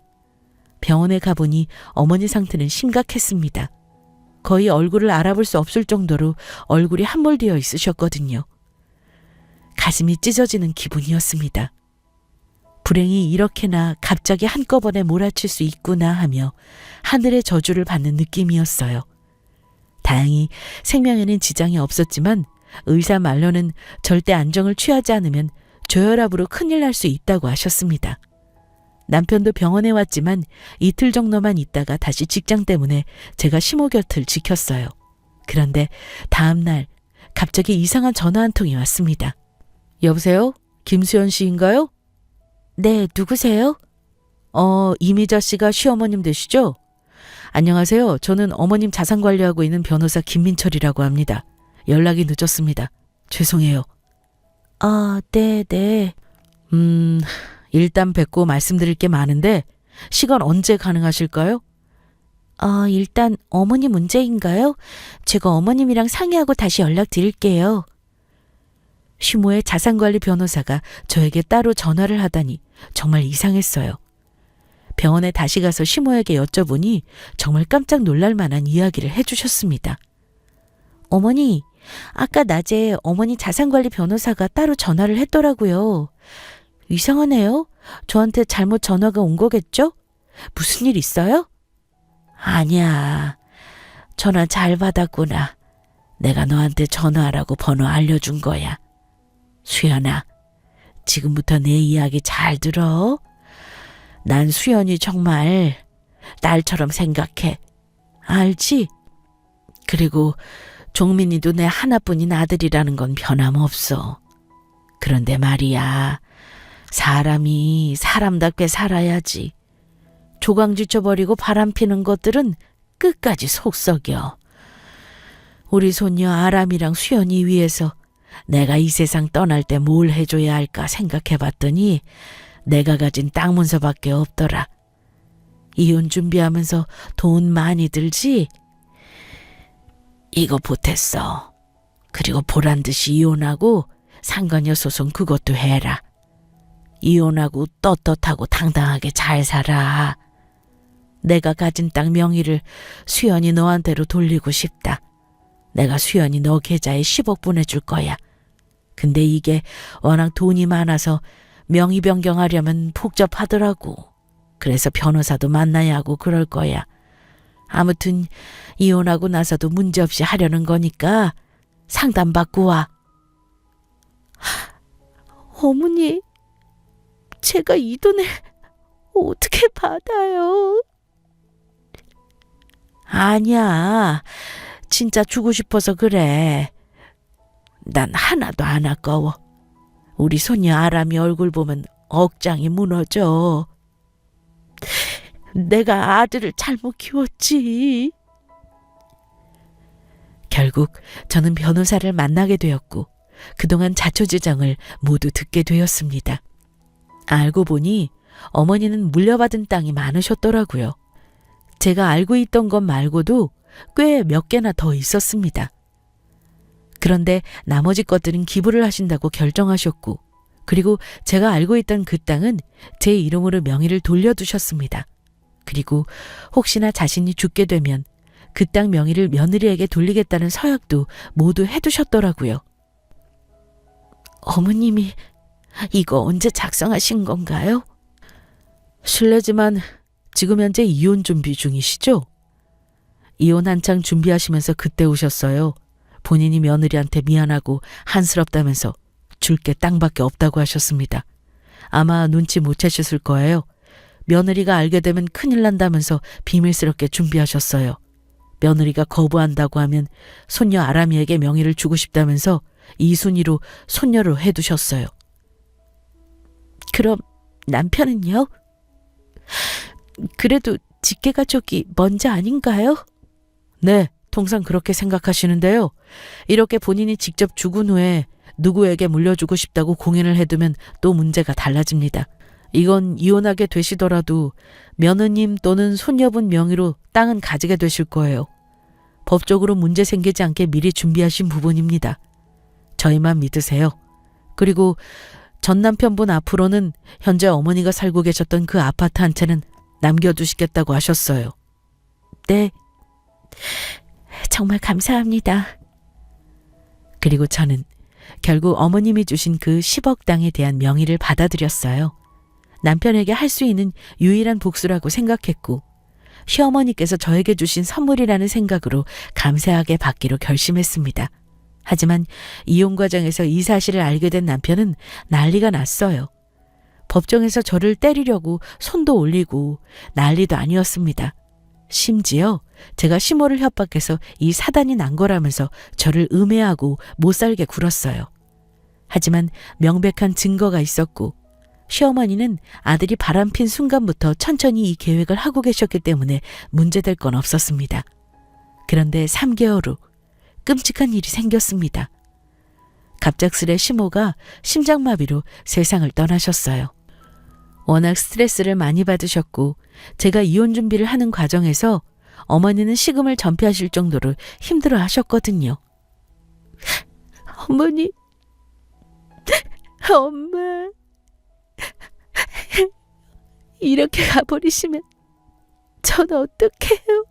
병원에 가보니 어머니 상태는 심각했습니다. 거의 얼굴을 알아볼 수 없을 정도로 얼굴이 함몰되어 있으셨거든요. 가슴이 찢어지는 기분이었습니다. 불행이 이렇게나 갑자기 한꺼번에 몰아칠 수 있구나 하며 하늘의 저주를 받는 느낌이었어요. 다행히 생명에는 지장이 없었지만 의사 말로는 절대 안정을 취하지 않으면 저혈압으로 큰일 날 수 있다고 하셨습니다. 남편도 병원에 왔지만 이틀 정도만 있다가 다시 직장 때문에 제가 시모 곁을 지켰어요. 그런데 다음 날 갑자기 이상한 전화 한 통이 왔습니다. 여보세요? 김수연 씨인가요? 네, 누구세요? 이미자 씨가 시어머님 되시죠? 안녕하세요. 저는 어머님 자산 관리하고 있는 변호사 김민철이라고 합니다. 연락이 늦었습니다. 죄송해요. 네. 일단 뵙고 말씀드릴 게 많은데 시간 언제 가능하실까요? 일단 어머니 문제인가요? 제가 어머님이랑 상의하고 다시 연락드릴게요. 시모의 자산관리 변호사가 저에게 따로 전화를 하다니 정말 이상했어요. 병원에 다시 가서 시모에게 여쭤보니 정말 깜짝 놀랄 만한 이야기를 해주셨습니다. 어머니, 아까 낮에 어머니 자산관리 변호사가 따로 전화를 했더라고요. 이상하네요. 저한테 잘못 전화가 온 거겠죠? 무슨 일 있어요? 아니야. 전화 잘 받았구나. 내가 너한테 전화하라고 번호 알려준 거야. 수연아, 지금부터 내 이야기 잘 들어. 난 수연이 정말 딸처럼 생각해. 알지? 그리고 종민이도 내 하나뿐인 아들이라는 건 변함없어. 그런데 말이야, 사람이 사람답게 살아야지. 조강지쳐버리고 바람피는 것들은 끝까지 속썩여. 우리 손녀 아람이랑 수연이 위해서 내가 이 세상 떠날 때 뭘 해줘야 할까 생각해봤더니 내가 가진 땅 문서밖에 없더라. 이혼 준비하면서 돈 많이 들지? 이거 보탰어. 그리고 보란듯이 이혼하고 상간녀 소송 그것도 해라. 이혼하고 떳떳하고 당당하게 잘 살아. 내가 가진 땅 명의를 수연이 너한테로 돌리고 싶다. 내가 수연이 너 계좌에 10억 보내줄 거야. 근데 이게 워낙 돈이 많아서 명의 변경하려면 복잡하더라고. 그래서 변호사도 만나야 하고 그럴 거야. 아무튼 이혼하고 나서도 문제없이 하려는 거니까 상담받고 와. 어머니, 제가 이 돈을 어떻게 받아요? 아니야. 진짜 주고 싶어서 그래. 난 하나도 안 아까워. 우리 손녀 아람이 얼굴 보면 억장이 무너져. 내가 아들을 잘못 키웠지. 결국 저는 변호사를 만나게 되었고 그동안 자초지정을 모두 듣게 되었습니다. 알고 보니 어머니는 물려받은 땅이 많으셨더라고요. 제가 알고 있던 것 말고도 꽤 몇 개나 더 있었습니다. 그런데 나머지 것들은 기부를 하신다고 결정하셨고, 그리고 제가 알고 있던 그 땅은 제 이름으로 명의를 돌려두셨습니다. 그리고 혹시나 자신이 죽게 되면 그 땅 명의를 며느리에게 돌리겠다는 서약도 모두 해두셨더라고요. 어머님이 이거 언제 작성하신 건가요? 실례지만 지금 현재 이혼 준비 중이시죠? 이혼 한창 준비하시면서 그때 오셨어요. 본인이 며느리한테 미안하고 한스럽다면서 줄 게 땅밖에 없다고 하셨습니다. 아마 눈치 못 채셨을 거예요. 며느리가 알게 되면 큰일 난다면서 비밀스럽게 준비하셨어요. 며느리가 거부한다고 하면 손녀 아람이에게 명의를 주고 싶다면서 이순이로 손녀로 해두셨어요. 그럼 남편은요? 그래도 직계가족이 먼저 아닌가요? 네, 통상 그렇게 생각하시는데요. 이렇게 본인이 직접 죽은 후에 누구에게 물려주고 싶다고 공인을 해두면 또 문제가 달라집니다. 이건 이혼하게 되시더라도 며느님 또는 손녀분 명의로 땅은 가지게 되실 거예요. 법적으로 문제 생기지 않게 미리 준비하신 부분입니다. 저희만 믿으세요. 그리고 전 남편분 앞으로는 현재 어머니가 살고 계셨던 그 아파트 한 채는 남겨두시겠다고 하셨어요. 네. 정말 감사합니다. 그리고 저는 결국 어머님이 주신 그 10억 땅에 대한 명의를 받아들였어요. 남편에게 할 수 있는 유일한 복수라고 생각했고 시어머니께서 저에게 주신 선물이라는 생각으로 감사하게 받기로 결심했습니다. 하지만 이혼 과정에서 이 사실을 알게 된 남편은 난리가 났어요. 법정에서 저를 때리려고 손도 올리고 난리도 아니었습니다. 심지어 제가 시모를 협박해서 이 사단이 난 거라면서 저를 음해하고 못살게 굴었어요. 하지만 명백한 증거가 있었고 시어머니는 아들이 바람핀 순간부터 천천히 이 계획을 하고 계셨기 때문에 문제될 건 없었습니다. 그런데 3개월 후 끔찍한 일이 생겼습니다. 갑작스레 시모가 심장마비로 세상을 떠나셨어요. 워낙 스트레스를 많이 받으셨고 제가 이혼 준비를 하는 과정에서 어머니는 식음을 전폐하실 정도로 힘들어 하셨거든요. 어머니, 엄마, 이렇게 가버리시면 전 어떡해요?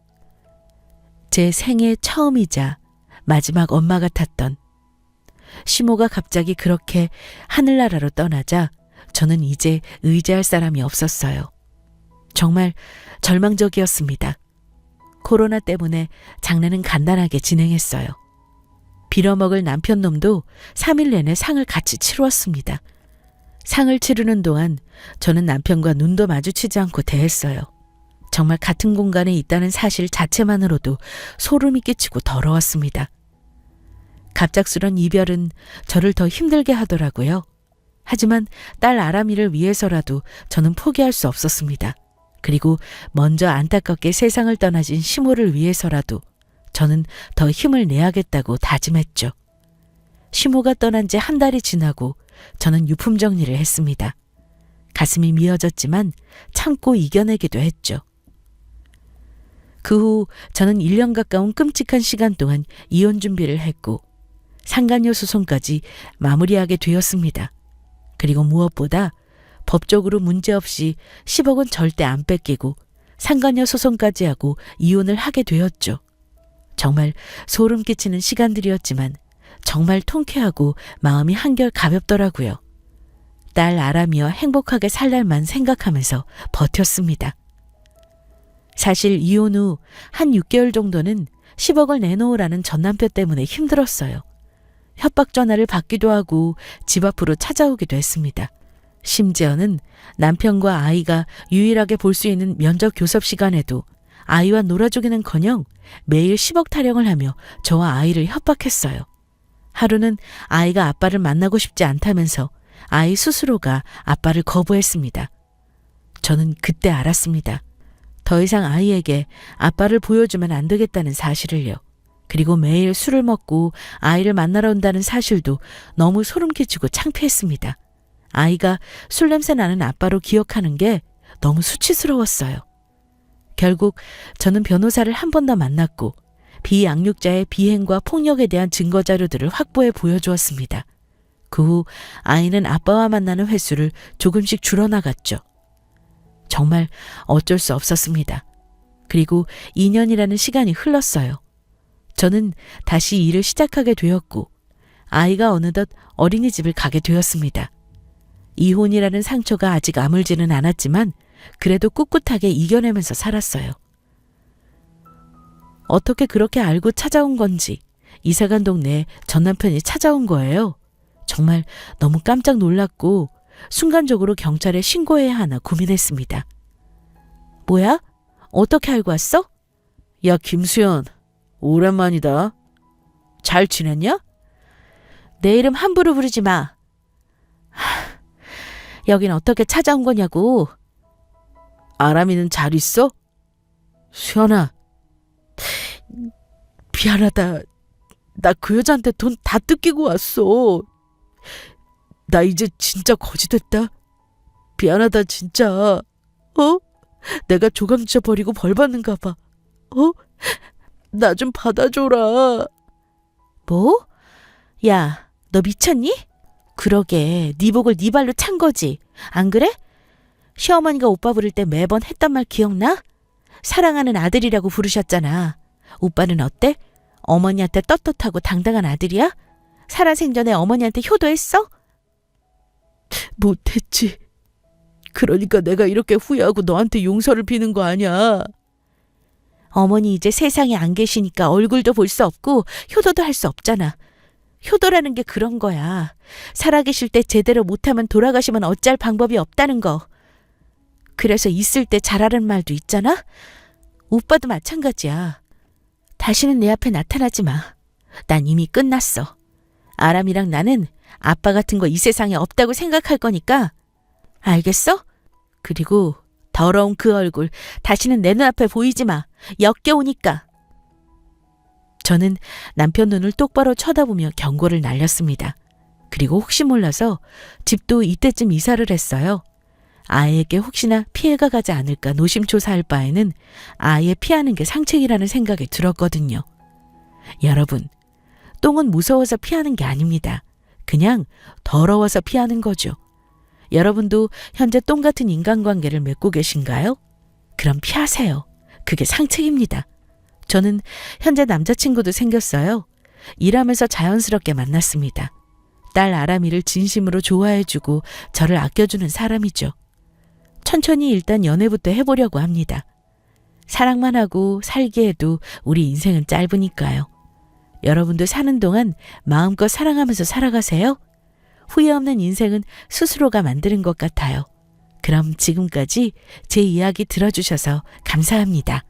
제 생애 처음이자 마지막 엄마 같았던 시모가 갑자기 그렇게 하늘나라로 떠나자 저는 이제 의지할 사람이 없었어요. 정말 절망적이었습니다. 코로나 때문에 장례는 간단하게 진행했어요. 빌어먹을 남편 놈도 3일 내내 상을 같이 치루었습니다. 상을 치르는 동안 저는 남편과 눈도 마주치지 않고 대했어요. 정말 같은 공간에 있다는 사실 자체만으로도 소름이 끼치고 더러웠습니다. 갑작스런 이별은 저를 더 힘들게 하더라고요. 하지만 딸 아람이를 위해서라도 저는 포기할 수 없었습니다. 그리고 먼저 안타깝게 세상을 떠나진 시모를 위해서라도 저는 더 힘을 내야겠다고 다짐했죠. 시모가 떠난 지 한 달이 지나고 저는 유품 정리를 했습니다. 가슴이 미어졌지만 참고 이겨내기도 했죠. 그 후 저는 1년 가까운 끔찍한 시간 동안 이혼 준비를 했고 상간녀 소송까지 마무리하게 되었습니다. 그리고 무엇보다 법적으로 문제없이 10억은 절대 안 뺏기고 상간녀 소송까지 하고 이혼을 하게 되었죠. 정말 소름 끼치는 시간들이었지만 정말 통쾌하고 마음이 한결 가볍더라고요. 딸 아람이와 행복하게 살 날만 생각하면서 버텼습니다. 사실 이혼 후 한 6개월 정도는 10억을 내놓으라는 전남편 때문에 힘들었어요. 협박 전화를 받기도 하고 집 앞으로 찾아오기도 했습니다. 심지어는 남편과 아이가 유일하게 볼 수 있는 면접 교섭 시간에도 아이와 놀아주기는커녕 매일 10억 타령을 하며 저와 아이를 협박했어요. 하루는 아이가 아빠를 만나고 싶지 않다면서 아이 스스로가 아빠를 거부했습니다. 저는 그때 알았습니다. 더 이상 아이에게 아빠를 보여주면 안 되겠다는 사실을요. 그리고 매일 술을 먹고 아이를 만나러 온다는 사실도 너무 소름 끼치고 창피했습니다. 아이가 술 냄새 나는 아빠로 기억하는 게 너무 수치스러웠어요. 결국 저는 변호사를 한 번 더 만났고 비양육자의 비행과 폭력에 대한 증거 자료들을 확보해 보여주었습니다. 그 후 아이는 아빠와 만나는 횟수를 조금씩 줄어나갔죠. 정말 어쩔 수 없었습니다. 그리고 2년이라는 시간이 흘렀어요. 저는 다시 일을 시작하게 되었고 아이가 어느덧 어린이집을 가게 되었습니다. 이혼이라는 상처가 아직 아물지는 않았지만 그래도 꿋꿋하게 이겨내면서 살았어요. 어떻게 그렇게 알고 찾아온 건지 이사간 동네에 전 남편이 찾아온 거예요. 정말 너무 깜짝 놀랐고 순간적으로 경찰에 신고해야 하나 고민했습니다. 뭐야? 어떻게 알고 왔어? 야, 김수연. 오랜만이다. 잘 지냈냐? 내 이름 함부로 부르지 마. 여긴 어떻게 찾아온 거냐고. 아람이는 잘 있어? 수연아. 미안하다. 나 그 여자한테 돈 다 뜯기고 왔어. 나 이제 진짜 거지 됐다. 미안하다 진짜. 어? 내가 조강지쳐 버리고 벌 받는가 봐. 어? 나 좀 받아줘라. 뭐? 야, 너 미쳤니? 그러게, 네 복을 네 발로 찬 거지. 안 그래? 시어머니가 오빠 부를 때 매번 했던 말 기억나? 사랑하는 아들이라고 부르셨잖아. 오빠는 어때? 어머니한테 떳떳하고 당당한 아들이야? 살아생전에 어머니한테 효도했어? 못했지. 그러니까 내가 이렇게 후회하고 너한테 용서를 비는 거 아니야. 어머니 이제 세상에 안 계시니까 얼굴도 볼 수 없고 효도도 할 수 없잖아. 효도라는 게 그런 거야. 살아계실 때 제대로 못하면 돌아가시면 어찌할 방법이 없다는 거. 그래서 있을 때 잘하는 말도 있잖아. 오빠도 마찬가지야. 다시는 내 앞에 나타나지 마. 난 이미 끝났어. 아람이랑 나는 아빠 같은 거 이 세상에 없다고 생각할 거니까. 알겠어? 그리고 더러운 그 얼굴 다시는 내 눈앞에 보이지 마. 역겨우니까. 저는 남편 눈을 똑바로 쳐다보며 경고를 날렸습니다. 그리고 혹시 몰라서 집도 이때쯤 이사를 했어요. 아이에게 혹시나 피해가 가지 않을까 노심초사할 바에는 아예 피하는 게 상책이라는 생각이 들었거든요. 여러분, 똥은 무서워서 피하는 게 아닙니다. 그냥 더러워서 피하는 거죠. 여러분도 현재 똥 같은 인간관계를 맺고 계신가요? 그럼 피하세요. 그게 상책입니다. 저는 현재 남자친구도 생겼어요. 일하면서 자연스럽게 만났습니다. 딸 아람이를 진심으로 좋아해주고 저를 아껴주는 사람이죠. 천천히 일단 연애부터 해보려고 합니다. 사랑만 하고 살기에도 우리 인생은 짧으니까요. 여러분도 사는 동안 마음껏 사랑하면서 살아가세요. 후회 없는 인생은 스스로가 만드는 것 같아요. 그럼 지금까지 제 이야기 들어주셔서 감사합니다.